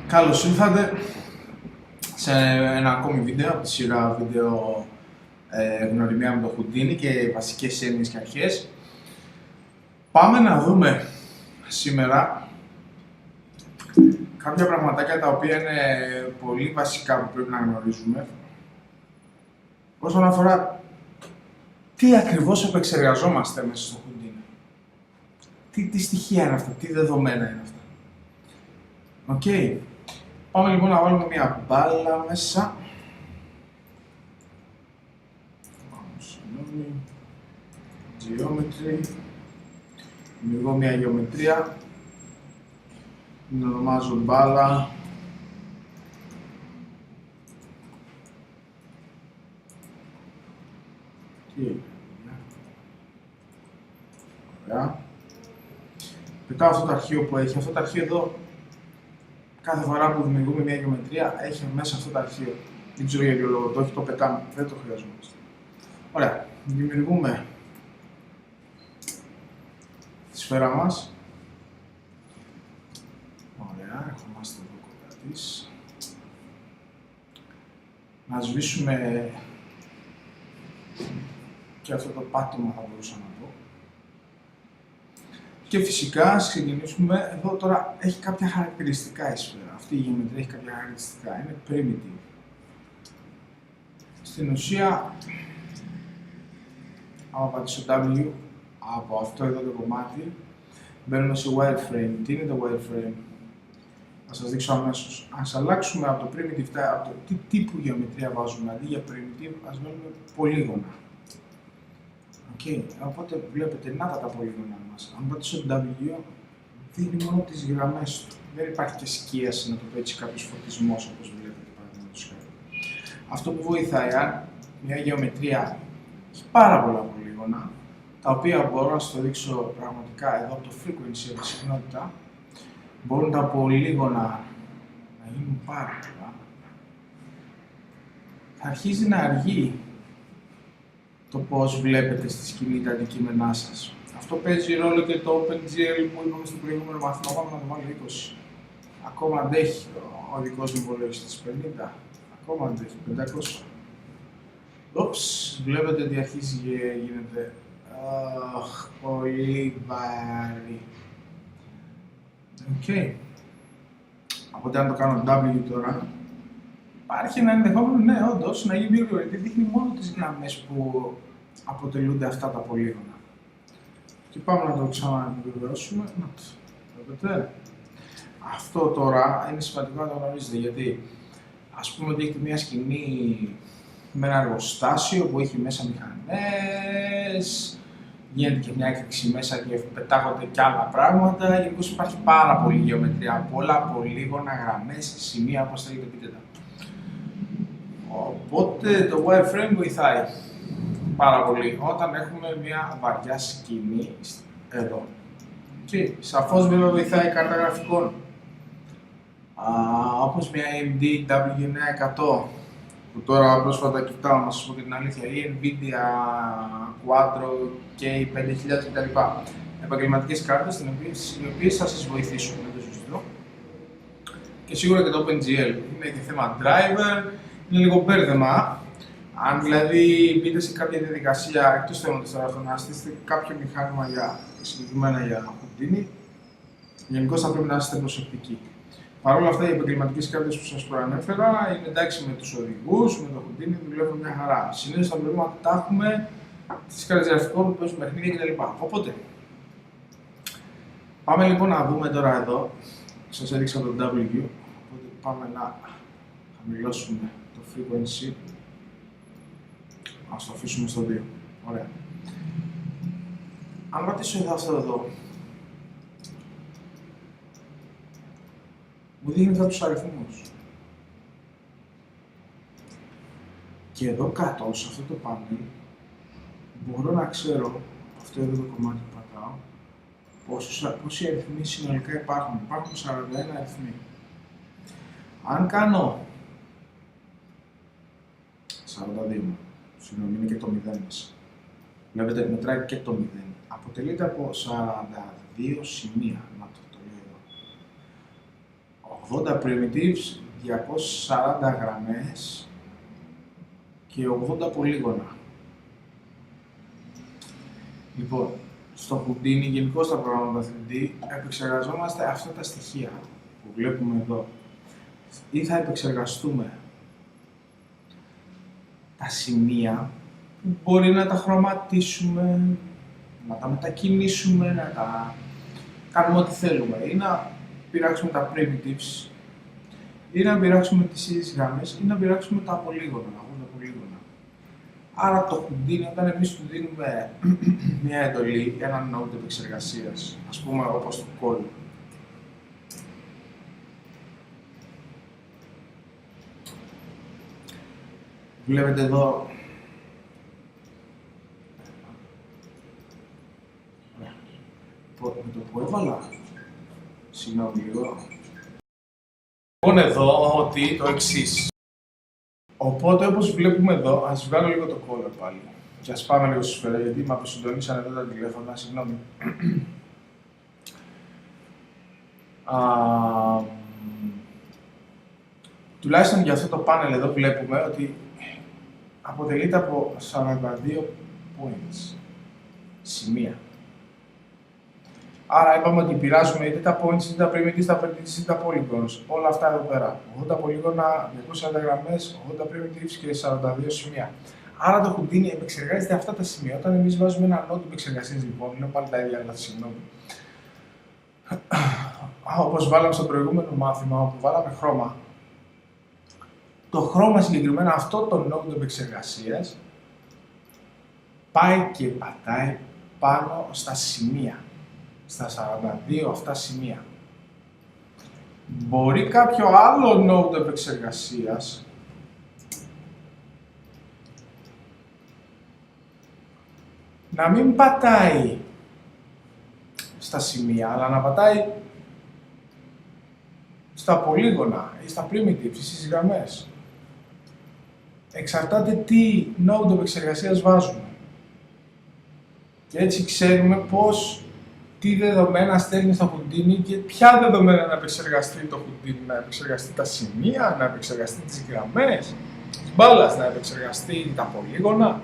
Καλώς ήρθατε σε ένα ακόμη βίντεο από τη σειρά βίντεο γνωριμία με το Houdini και βασικές έννοιες και αρχές. Πάμε να δούμε σήμερα κάποια πραγματάκια τα οποία είναι πολύ βασικά που πρέπει να γνωρίζουμε όσον αφορά τι ακριβώς επεξεργαζόμαστε μέσα στο Houdini. Τι στοιχεία είναι αυτά, τι δεδομένα είναι αυτά. Οκ. Πάμε λοιπόν να βάλουμε μια μπάλα μέσα. Geometry. Δημιουργώ μια γεωμετρία. Την ονομάζω μπάλα. Τι έγινε. Ωραία. Πετάω αυτό το αρχείο που έχει. Αυτό το αρχείο εδώ, κάθε φορά που δημιουργούμε μια γεωμετρία, έχει μέσα αυτό το αρχείο. Δεν ξέρω για ποιο λόγο το έχει, το πετάμε. Δεν το χρειαζόμαστε. Ωραία. Δημιουργούμε τη σφαίρα μας. Ωραία. Ερχόμαστε εδώ κοντά της. Να σβήσουμε και αυτό το πάτωμα, θα μπορούσα να πω. Και φυσικά, ας ξεκινήσουμε. Εδώ τώρα έχει κάποια χαρακτηριστικά η σφαίρα. Αυτή η γεωμετρία έχει κάποια χαρακτηριστικά. Είναι primitive. Στην ουσία, άμα πατήσω W από αυτό εδώ το κομμάτι, μπαίνουμε σε wireframe. Τι είναι το wireframe? Θα σας δείξω αμέσως. Ας αλλάξουμε από το primitive, από το τι τύπου γεωμετρία βάζουμε, αντί για primitive, ας βάλουμε πολύγωνα. Okay. Οπότε βλέπετε, να τα πολύγωνα μας. Αν πατήσω W, δίνει μόνο τις γραμμές του. Δεν υπάρχει και σκίαση, να το πω έτσι, κάποιος φωτισμός, όπως βλέπετε, παραδείγματος χάρη. Αυτό που βοηθάει, αν μια γεωμετρία έχει πάρα πολλά πολύγωνα, τα οποία μπορώ να σας το δείξω πραγματικά εδώ από το frequency, από τη συχνότητα, μπορούν τα πολύγωνα να γίνουν πάρα πολλά. Θα αρχίζει να αργεί το πώς βλέπετε στη σκηνή τα αντικείμενά σας. Αυτό παίζει ρόλο και το OpenGL που είπαμε στο προηγούμενο μάθημα. Πάμε να το βάλω 20. Ακόμα αντέχει ο δικός μου υπολογιστής 50. Ακόμα αντέχει 500. Όψ, βλέπετε ότι αρχίζει και γίνεται πολύ βαρύ. Οκ. Οπότε αν το κάνω W τώρα, υπάρχει ένα ενδεχόμενο, ναι, όντως, να γίνει πιο γρήγορα, γιατί δείχνει μόνο τις γραμμές που αποτελούνται αυτά τα πολύγωνα. Και πάμε να το ξαναεπιβεβαιώσουμε. Να το βλέπετε. Αυτό τώρα είναι σημαντικό να το γνωρίζετε, γιατί ας πούμε ότι έχετε μια σκηνή με ένα εργοστάσιο που έχει μέσα μηχανές, γίνεται και μια έκρηξη μέσα και πετάγονται και άλλα πράγματα. Γενικώς υπάρχει πάρα πολύ γεωμετρία, πολλά πολύγωνα, γραμμές, σημεία, όπως θέλετε πείτε τα. Οπότε το wireframe βοηθάει πάρα πολύ όταν έχουμε μια βαριά σκηνή εδώ. Και σαφώς βέβαια βοηθάει η κάρτα γραφικών. Όπως μια AMD W9100 που τώρα πρόσφατα κοιτάω, να σας πω και την αλήθεια, η Nvidia Quadro K5000 κτλ. Επαγγελματικές κάρτες, οι οποίες θα σας βοηθήσουν με το σωστό. Και σίγουρα και το OpenGL. Είναι και θέμα driver, είναι λίγο μπέρδεμα. Αν δηλαδή μπείτε σε κάποια διαδικασία, εκτός θέματος τώρα, να στήσετε κάποιο μηχάνημα συγκεκριμένα για Houdini, γενικώς θα πρέπει να είστε προσεκτικοί. Παρ' όλα αυτά, οι επαγγελματικές κάρτες που σας προανέφερα είναι εντάξει με τους οδηγούς, με το Houdini, δουλεύουν μια χαρά. Συνήθως τα προβλήματα τα έχουμε στις κάρτες γραφικών που παίζουν παιχνίδια κτλ. Οπότε, πάμε λοιπόν να δούμε τώρα εδώ. Σας έδειξα το W, οπότε πάμε να χαμηλώσουμε το frequency. Ας το αφήσουμε στο 2. Ωραία. Αν πατήσω εδώ αυτό εδώ, μου δείχνει κάποιους αριθμούς. Και εδώ κάτω, σε αυτό το πάνελ, μπορώ να ξέρω, αυτό εδώ το κομμάτι που πατάω, πόσοι αριθμοί συνολικά υπάρχουν. Υπάρχουν 41 αριθμοί. Αν κάνω 42, συγγνώμη, είναι και το 0 μέσα. Βλέπετε, μετράει και το 0. Αποτελείται από 42 σημεία. Να το λέω εδώ. 80 primitives, 240 γραμμές και 80 πολύγωνα. Λοιπόν, στο Houdini, γενικώς στα προγράμματα 3D, επεξεργαζόμαστε αυτά τα στοιχεία που βλέπουμε εδώ. Ή θα επεξεργαστούμε τα σημεία που μπορεί να τα χρωματίσουμε, να τα μετακινήσουμε, να τα κάνουμε ό,τι θέλουμε. Ή να πειράξουμε τα primitives, ή να πειράξουμε τις ίδιες γραμμές, ή να πειράξουμε τα πολύγωνα, τα πολύγωνα. Άρα το Houdini, όταν εμείς του δίνουμε μια εντολή, έναν node επεξεργασίας, ας πούμε όπως το call, βλέπετε εδώ με το που έβαλα, συγγνώμη λίγο. Λοιπόν εδώ ότι το εξής. Οπότε όπως βλέπουμε εδώ, ας βγάλω λίγο το color πάλι και ας πάμε λίγο στη σφαίρα γιατί με αποσυντονίσαν εδώ τα τηλέφωνα, συγγνώμη. Τουλάχιστον για αυτό το πάνελ εδώ βλέπουμε ότι αποτελείται από 42 points, σημεία. Άρα είπαμε ότι πειράζουμε είτε τα points, είτε τα primitives, είτε τα polygons. Όλα αυτά εδώ πέρα. 80 πολύγωνα, 240 γραμμές, 80 primitives και 42 σημεία. Άρα το Houdini επεξεργάζεται αυτά τα σημεία. Όταν εμείς βάζουμε ένα node επεξεργασίας, λοιπόν, λέω πάλι τα ίδια, αλλά συγγνώμη. Όπως βάλαμε στο προηγούμενο μάθημα, όπου βάλαμε χρώμα, το χρώμα συγκεκριμένα, αυτό το node επεξεργασίας, πάει και πατάει πάνω στα σημεία. Στα 42 αυτά σημεία. Μπορεί κάποιο άλλο node επεξεργασίας να μην πατάει στα σημεία, αλλά να πατάει στα πολύγωνα ή στα primitives ή στις γραμμές. Εξαρτάται τι node επεξεργασίας βάζουμε. Και έτσι ξέρουμε τι δεδομένα στέλνει στο Houdini και ποια δεδομένα να επεξεργαστεί το Houdini, να επεξεργαστεί τα σημεία, να επεξεργαστεί τις γραμμές της μπάλας, να επεξεργαστεί τα πολύγωνα,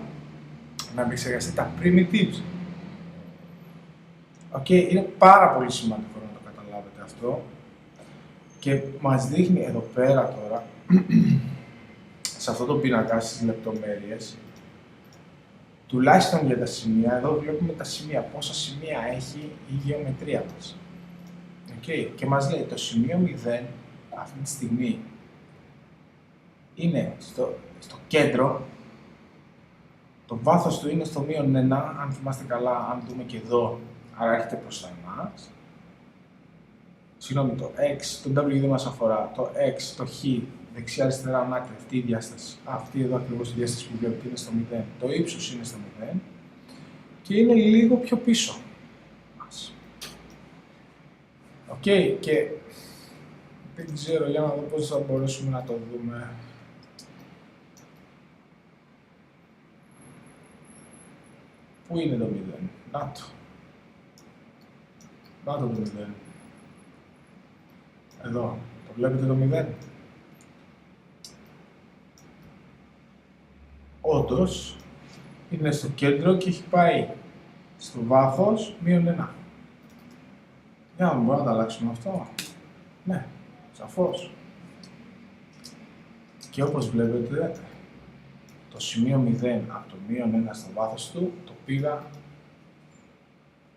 να επεξεργαστεί τα primitives. Είναι πάρα πολύ σημαντικό να το καταλάβετε αυτό και μας δείχνει εδώ πέρα τώρα, σε αυτό το πίνακα στις λεπτομέρειες, τουλάχιστον για τα σημεία, εδώ βλέπουμε τα σημεία, πόσα σημεία έχει η γεωμετρία μας. Και μας λέει το σημείο 0 αυτή τη στιγμή είναι στο κέντρο, το βάθος του είναι στο μείον 1, αν θυμάστε καλά, αν δούμε και εδώ, άρα έρχεται προς τα εμάς. Συγγνώμη, το x, το w δεν μας αφορά, το x, το χ, δεξιά-αριστερά ανάκρη, αυτή η διάσταση. Αυτή εδώ ακριβώς η διάσταση που βλέπετε είναι στο 0. Το ύψος είναι στο 0 και είναι λίγο πιο πίσω. Και δεν ξέρω, για να δω πώς θα μπορέσουμε να το δούμε. Πού είναι το 0, να το. Να το 0. Εδώ, το βλέπετε το 0. Όντως, είναι στο κέντρο και έχει πάει στο βάθος μείον 1. Για να μπορούμε να τα αλλάξουμε αυτό. Ναι, σαφώς. Και όπως βλέπετε, το σημείο 0 από το μείον 1 στο βάθος του, το πήγα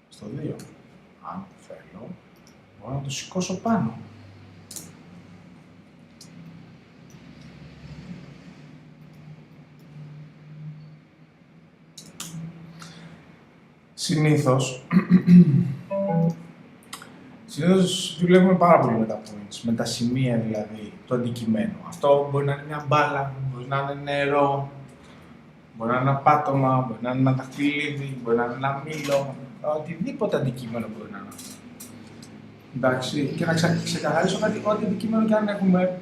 στο 2. Αν θέλω, μπορώ να το σηκώσω πάνω. Συνήθως δουλεύουμε πάρα πολύ με τα points, με τα σημεία δηλαδή, το αντικειμένο. Αυτό μπορεί να είναι μια μπάλα, μπορεί να είναι νερό, μπορεί να είναι ένα πάτωμα, μπορεί να είναι ένα δαχτυλίδι, μπορεί να είναι ένα μήλο, οτιδήποτε αντικείμενο μπορεί να είναι. Εντάξει, και να ξεκαθαρίσω κάτι, ό,τι αντικείμενο και αν έχουμε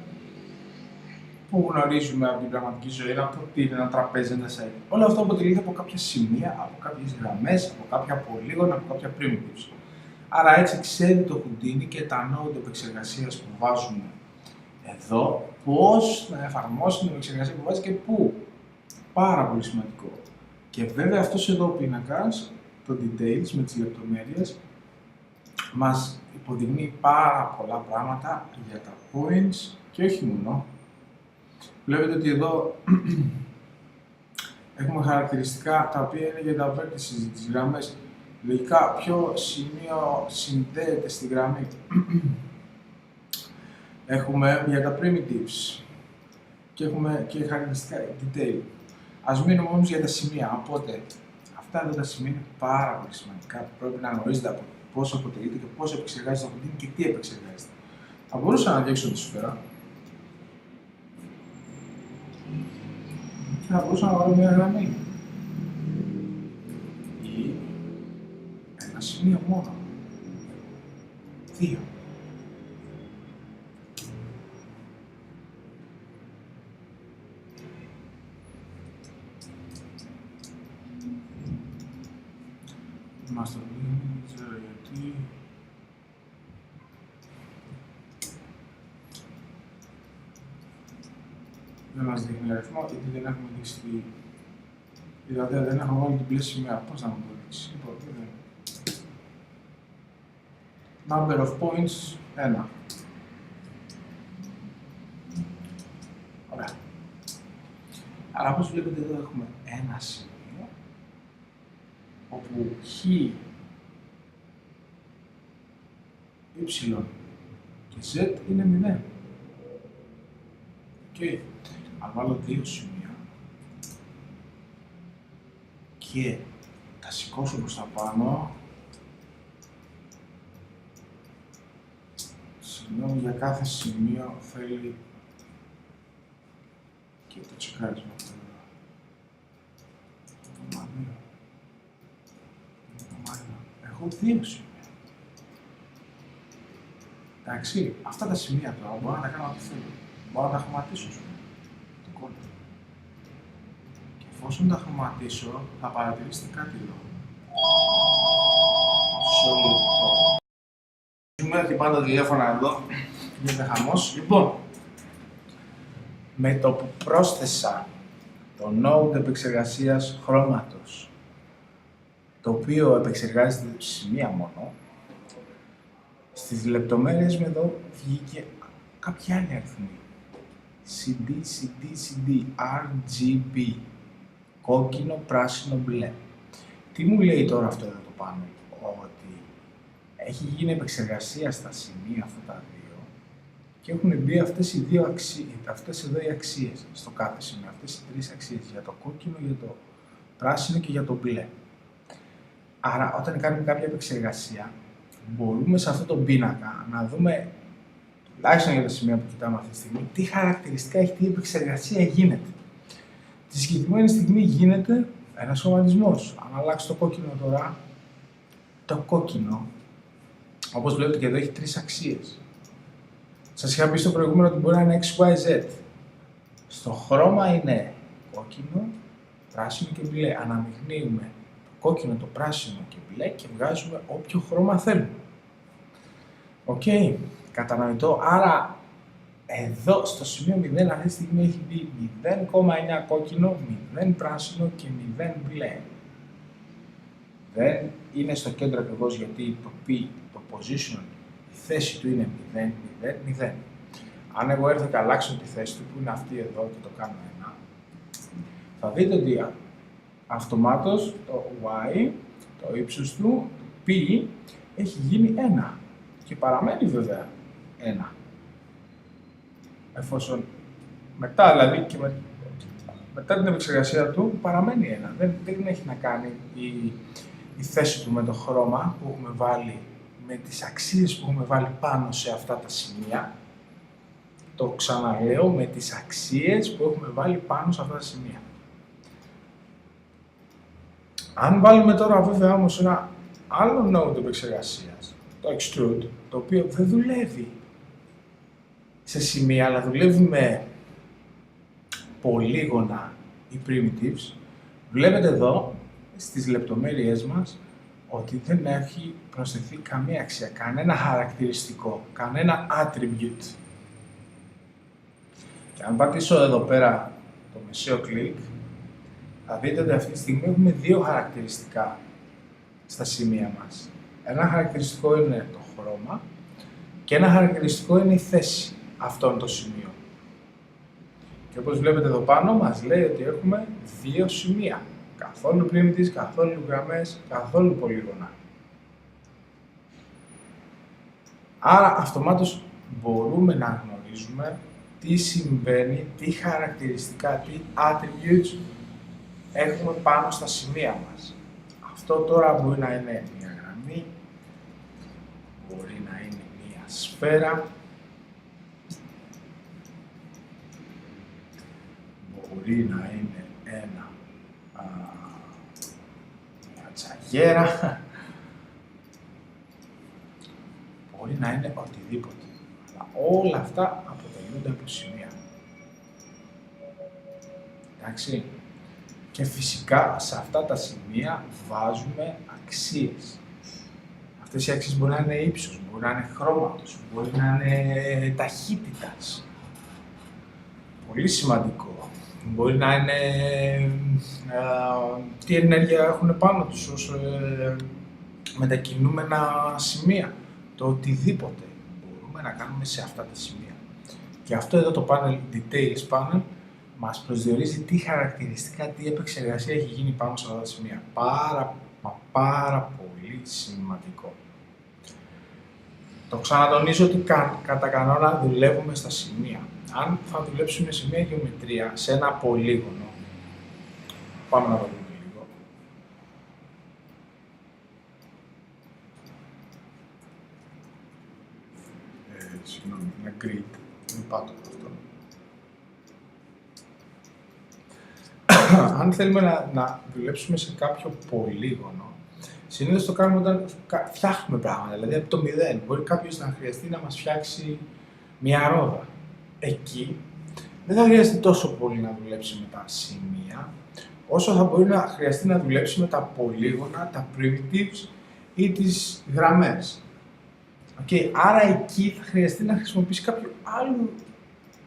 που γνωρίζουμε από την πραγματική ζωή, ένα ποτήρι, ένα τραπέζι, ένα σερ. Όλο αυτό αποτελείται από κάποια σημεία, από κάποιες γραμμές, από κάποια πολύγωνα, από κάποια primitives. Άρα έτσι ξέρει το Houdini και τα node επεξεργασίας που βάζουμε Εδώ, πώς να εφαρμόσουμε την επεξεργασία που βάζει και πού. Πάρα πολύ σημαντικό. Και βέβαια αυτός εδώ ο πίνακας, το details με τις λεπτομέρειες, μας υποδεικνύει πάρα πολλά πράγματα για τα points και όχι μόνο. Βλέπετε ότι εδώ έχουμε χαρακτηριστικά τα οποία είναι για τα vertices, τις γραμμές. Λογικά, ποιο σημείο συνδέεται στη γραμμή. Έχουμε για τα primitives και έχουμε και χαρακτηριστικά detail. Ας μείνουμε όμως για τα σημεία. Οπότε, αυτά εδώ τα σημεία είναι πάρα πολύ σημαντικά. Πρέπει να γνωρίζετε από πώς αποτελείται και πώς επεξεργάζεται το routine και τι επεξεργάζεται. Θα μπορούσα να διέξω τη σφαίρα και θα μπορούσα να βάλω μια γραμμή. Ή ένα σημείο μόνο. 2. Master δεν ξέρω γιατί. Δεν μας δείχνει αριθμό, γιατί δεν έχουμε δείξει τη... Δηλαδή δεν έχουμε βάλει την μπλε σημαία. Πώς να μου το δείξει. Λοιπόν, number of points, 1. Ωραία. Αλλά όπως βλέπετε εδώ έχουμε ένα σημείο όπου χ, y και z είναι 0. Okay. Αν βάλω 2 σημεία και τα σηκώσω προς τα πάνω, συγγνώμη, για κάθε σημείο θέλει και το τσεκάρισμα. Έχω 2 σημεία. Εντάξει, αυτά τα σημεία τώρα μπορώ να τα κάνω ό,τι θέλω. Μπορώ να τα χρωματίσω, το κόλλο. Και εφόσον τα χρωματίσω, θα παρατηρήσετε κάτι εδώ. Ζούμε και πάντα τηλέφωνα εδώ, γίνεται χαμός. Λοιπόν, με το που πρόσθεσα το node επεξεργασίας χρώματος, το οποίο επεξεργάζεται σημεία μόνο, στις λεπτομέρειες με εδώ βγήκε κάποια άλλη αριθμή. CD, CD, CD, RGB. Κόκκινο, πράσινο, μπλε. Τι μου λέει τώρα αυτό εδώ το πάνω? Ότι έχει γίνει επεξεργασία στα σημεία αυτά τα δύο και έχουν μπει αυτές οι δύο αξίες, αυτές εδώ οι αξίες στο κάθε σημείο. Αυτές οι τρεις αξίες, για το κόκκινο, για το πράσινο και για το μπλε. Άρα, όταν κάνουμε κάποια επεξεργασία, μπορούμε σε αυτό το πίνακα να δούμε, τουλάχιστον για τα σημεία που κοιτάμε αυτή τη στιγμή, τι χαρακτηριστικά έχει, τι επεξεργασία γίνεται. Τη συγκεκριμένη στιγμή γίνεται ένας χρωματισμός. Αν αλλάξει το κόκκινο τώρα, το κόκκινο, όπως βλέπετε και εδώ, έχει τρεις αξίες. Σας είχα πει στο προηγούμενο ότι μπορεί να είναι X, Y, Z. Στο χρώμα είναι κόκκινο, πράσινο και μπλε. Αναμειγνύουμε το κόκκινο, το πράσινο και μπλε και βγάζουμε όποιο χρώμα θέλουμε. Οκ, κατανοητό. Άρα, εδώ στο σημείο 0 αυτή τη στιγμή έχει μπει 0,9 κόκκινο, 0 πράσινο και 0 μπλε. Δεν είναι στο κέντρο ακριβώς γιατί το P, το position, η θέση του είναι 0, 0, 0. Αν εγώ έρθω και αλλάξω τη θέση του που είναι αυτή εδώ και το κάνω 1, θα δείτε ότι αυτομάτως το Y, το ύψος του, το P, έχει γίνει 1 και παραμένει βέβαια 1. Εφόσον μετά δηλαδή και μετά την επεξεργασία του παραμένει 1. Δεν έχει να κάνει η θέση του με το χρώμα που έχουμε βάλει, με τις αξίες που έχουμε βάλει πάνω σε αυτά τα σημεία. Το ξαναλέω, με τις αξίες που έχουμε βάλει πάνω σε αυτά τα σημεία. Αν βάλουμε τώρα βέβαια όμως ένα άλλο node επεξεργασίας, το extrude, το οποίο δεν δουλεύει σε σημεία, αλλά δουλεύει με πολύγωνα ή primitives, βλέπετε εδώ στις λεπτομέρειές μας ότι δεν έχει προσθεθεί καμία αξία, κανένα χαρακτηριστικό, κανένα attribute. Και αν πατήσω εδώ πέρα το μεσαίο κλικ, θα δείτε ότι αυτή τη στιγμή έχουμε δύο χαρακτηριστικά στα σημεία μας. Ένα χαρακτηριστικό είναι το χρώμα και ένα χαρακτηριστικό είναι η θέση αυτών των σημείων. Και όπως βλέπετε εδώ πάνω μας λέει ότι έχουμε δύο σημεία. Καθόλου primitives, καθόλου γραμμές, καθόλου πολύγωνα. Άρα αυτομάτως μπορούμε να γνωρίζουμε τι συμβαίνει, τι χαρακτηριστικά, τι attributes έχουμε πάνω στα σημεία μας. Αυτό τώρα μπορεί να είναι μια γραμμή, μπορεί να είναι μια σφαίρα, μπορεί να είναι μια τσαγέρα, μπορεί να είναι οτιδήποτε. Αλλά όλα αυτά αποτελούνται από σημεία. Εντάξει. Και φυσικά σε αυτά τα σημεία βάζουμε αξίες. Αυτές οι αξίες μπορεί να είναι ύψος, μπορεί να είναι χρώματος, μπορεί να είναι ταχύτητας. Πολύ σημαντικό. Μπορεί να είναι τι ενέργεια έχουν πάνω τους ως μετακινούμενα σημεία. Το οτιδήποτε μπορούμε να κάνουμε σε αυτά τα σημεία. Και αυτό εδώ το panel, Details Panel, μας προσδιορίζει τι χαρακτηριστικά, τι επεξεργασία έχει γίνει πάνω σε αυτά τα σημεία. Πάρα πολύ σημαντικό. Το ξανατονίζω ότι κατά κανόνα δουλεύουμε στα σημεία. Αν θα δουλέψουμε σε μια γεωμετρία, σε ένα πολύγωνο, πάμε να το δούμε λίγο. Συγγνώμη, είναι grid, είναι πάτο αυτό. Αν θέλουμε να δουλέψουμε σε κάποιο πολύγωνο, συνήθως το κάνουμε όταν φτιάχνουμε πράγματα, δηλαδή από το μηδέν. Μπορεί κάποιος να χρειαστεί να μας φτιάξει μια ρόδα. Εκεί δεν θα χρειαστεί τόσο πολύ να δουλέψει με τα σημεία, όσο θα μπορεί να χρειαστεί να δουλέψει με τα πολύγωνα, τα primitives ή τις γραμμές. Okay. Άρα εκεί θα χρειαστεί να χρησιμοποιήσει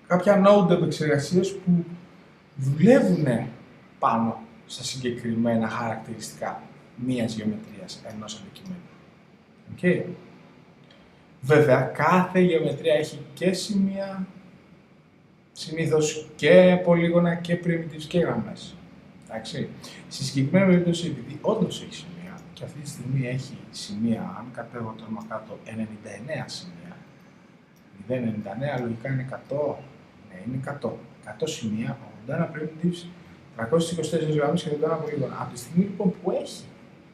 κάποια node επεξεργασίας που δουλεύουν πάνω στα συγκεκριμένα χαρακτηριστικά μίας γεωμετρίας, ενός αντικειμένου. Okay. Βέβαια, κάθε γεωμετρία έχει και σημεία, συνήθως και πολύγωνα και primitives και γραμμές. Εντάξει. Στη συγκεκριμένη περίπτωση, επειδή όντως έχει σημεία και αυτή τη στιγμή έχει σημεία, αν κατέβω τώρα κάτω, 99 σημεία, 0,99 λογικά είναι 100, ναι, είναι 100. 100 σημεία, 81 primitives, 324 γραμμές και 81 πολύγωνα. Από τη στιγμή λοιπόν που έχει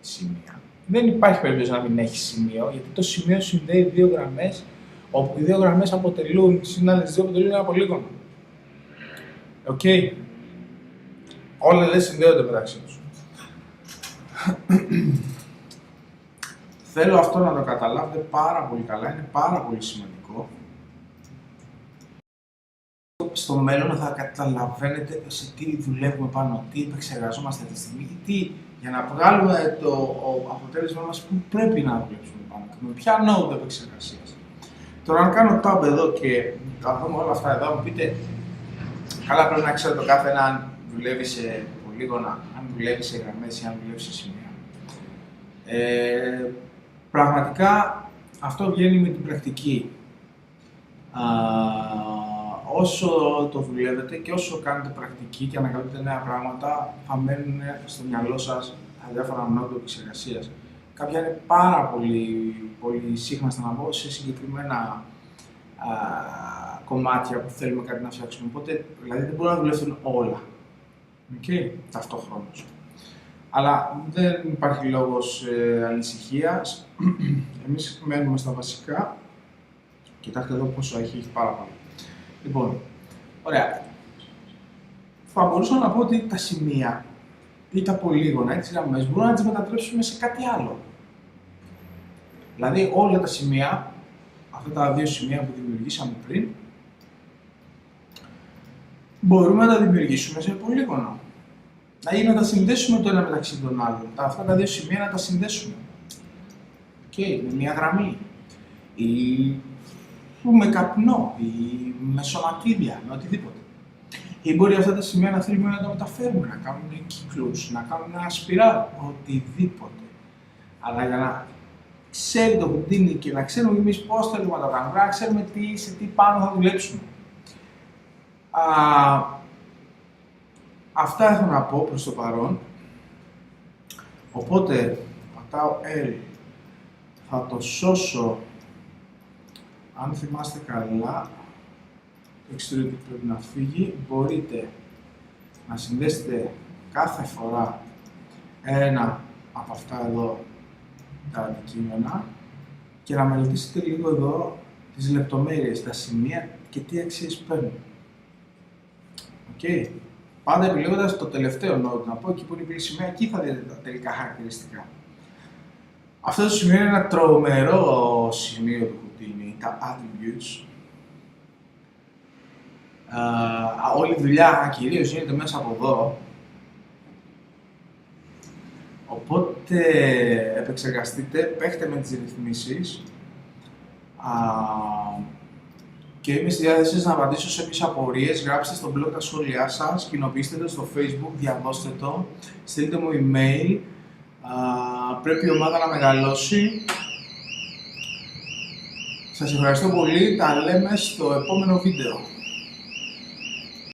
σημεία, δεν υπάρχει περίπτωση να μην έχει σημείο, γιατί το σημείο συνδέει δύο γραμμές, όπου οι δύο γραμμές αποτελούν, συν άλλες δύο αποτελούν ένα πολύγωνο. Οκ. Όλα δεν συνδέονται μεταξύ τους. Θέλω αυτό να το καταλάβετε πάρα πολύ καλά, είναι πάρα πολύ σημαντικό. Στο μέλλον θα καταλαβαίνετε σε τι δουλεύουμε πάνω, τι επεξεργαζόμαστε αυτή τη στιγμή, για να βγάλουμε το αποτέλεσμα μας που πρέπει να δουλέψουμε πάνω και με ποια node επεξεργασίας. Τώρα, αν κάνω tab εδώ και θα δούμε όλα αυτά εδώ, μου πείτε, καλά πρέπει να ξέρω το κάθε ένα αν δουλεύει σε πολύγωνα, αν δουλεύει σε γραμμές ή αν δουλεύει σε σημεία. Πραγματικά αυτό βγαίνει με την πρακτική. Όσο το δουλεύετε και όσο κάνετε πρακτική και ανακαλύπτετε νέα πράγματα, θα μένουν στο μυαλό σας τα διάφορα node επεξεργασίας. Κάποια είναι πάρα πολύ σύγχρονα να πω σε συγκεκριμένα κομμάτια που θέλουμε κάτι να φτιάξουμε. Οπότε, δηλαδή δεν μπορούν να δουλεύουν όλα. Okay, ταυτόχρονος. Αλλά δεν υπάρχει λόγος ανησυχίας. Εμείς μένουμε στα βασικά. Κοιτάξτε εδώ πόσο έχει πάρα πολύ. Λοιπόν, ωραία. Θα μπορούσα να πω ότι τα σημεία ή τα πολύγωνα ή τις γραμμές μπορούμε να τις μετατρέψουμε σε κάτι άλλο. Δηλαδή όλα τα σημεία, αυτά τα δύο σημεία που δημιουργήσαμε πριν, μπορούμε να τα δημιουργήσουμε σε πολύγωνο. Δηλαδή να τα συνδέσουμε το ένα μεταξύ των άλλων. Αυτά τα δύο σημεία να τα συνδέσουμε. Με μια γραμμή. Ή με καπνό, ή με σωματίδια, με οτιδήποτε. Ή μπορεί αυτά τα σημεία να θέλουμε να τα μεταφέρουμε, να κάνουμε κύκλους, να κάνουμε ένα σπιράλ, οτιδήποτε. Αλλά για να ξέρει το Houdini και να ξέρουμε εμείς πώς θέλουμε να τα κάνουμε, να ξέρουμε σε τι πάνω θα δουλέψουμε. Αυτά έχω να πω προς το παρόν. Οπότε, πατάω L, θα το σώσω, αν θυμάστε καλά, το extrude πρέπει να φύγει. Μπορείτε να συνδέσετε κάθε φορά ένα από αυτά εδώ τα αντικείμενα και να μελετήσετε λίγο εδώ τις λεπτομέρειες, τα σημεία και τι αξίες παίρνουν. Okay. Πάντα επιλέγοντας το τελευταίο node, να πω εκεί που είναι η σημαία, εκεί θα δείτε τα τελικά χαρακτηριστικά. Αυτό το σημείο είναι ένα τρομερό σημείο του Houdini, τα attributes. Όλη η δουλειά κυρίως γίνεται μέσα από εδώ. Οπότε επεξεργαστείτε, παίχτε με τις ρυθμίσεις και είμαι στη διάθεση σας να απαντήσω σε όποιες απορίες. Γράψτε στο blog τα σχόλιά σας, κοινοποιήστε το στο Facebook, διαδώστε το, στείλτε μου email. Πρέπει η ομάδα να μεγαλώσει. Σας ευχαριστώ πολύ, τα λέμε στο επόμενο βίντεο.